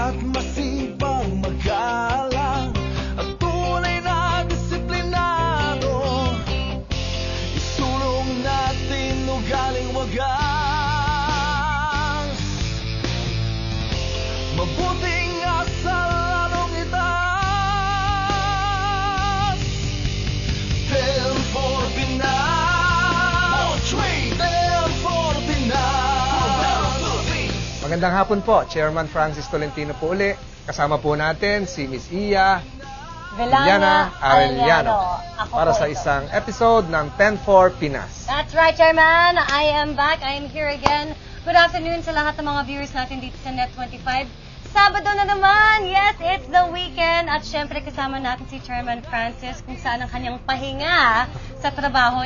at masipag magalang at tunay na disiplinado. Isulong natin ugaling wagas, mabuting asal anong itaas. 10 for Pinas, 10 for Pinas. Magandang hapon po, Chairman Francis Tolentino po uli. Kasama po natin si Miss Iya Villana Arellano. Ako para po sa ito. isang episode ng 10 for Pinas. That's right, Chairman. I am back. I am here again. Good afternoon sa lahat ng mga viewers natin dito sa Net25. Sabado na naman. Yes, it's the weekend. At syempre kasama natin si Chairman Francis kung saan ang kanyang pahinga sa trabaho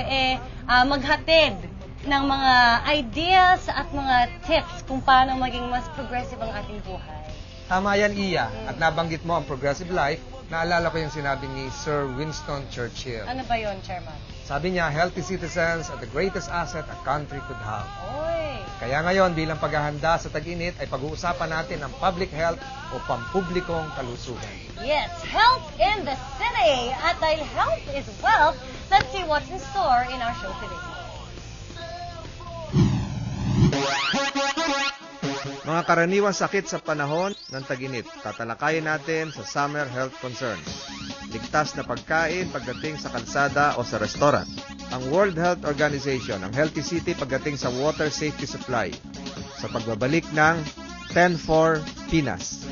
maghatid ng mga ideas at mga tips kung paano maging mas progressive ang ating buhay. Tama yan, Iya. At nabanggit mo ang progressive life. Naalala ko yung sinabi ni Sir Winston Churchill. Ano ba yon, Chairman? Sabi niya, healthy citizens are the greatest asset a country could have. Oy! Kaya ngayon, bilang paghahanda sa tag-init, ay pag-uusapan natin ang public health o pampublikong kalusugan. Yes, health in the city. At dahil health is wealth, let's see what's in store in our show today. Mga karaniwang sakit sa panahon ng tag-init, tatalakayin natin sa Summer Health Concerns. Ligtas na pagkain pagdating sa kalsada o sa restaurant. Ang World Health Organization, ang Healthy City pagdating sa water safety supply. Sa pagbabalik ng 10 for Pinas.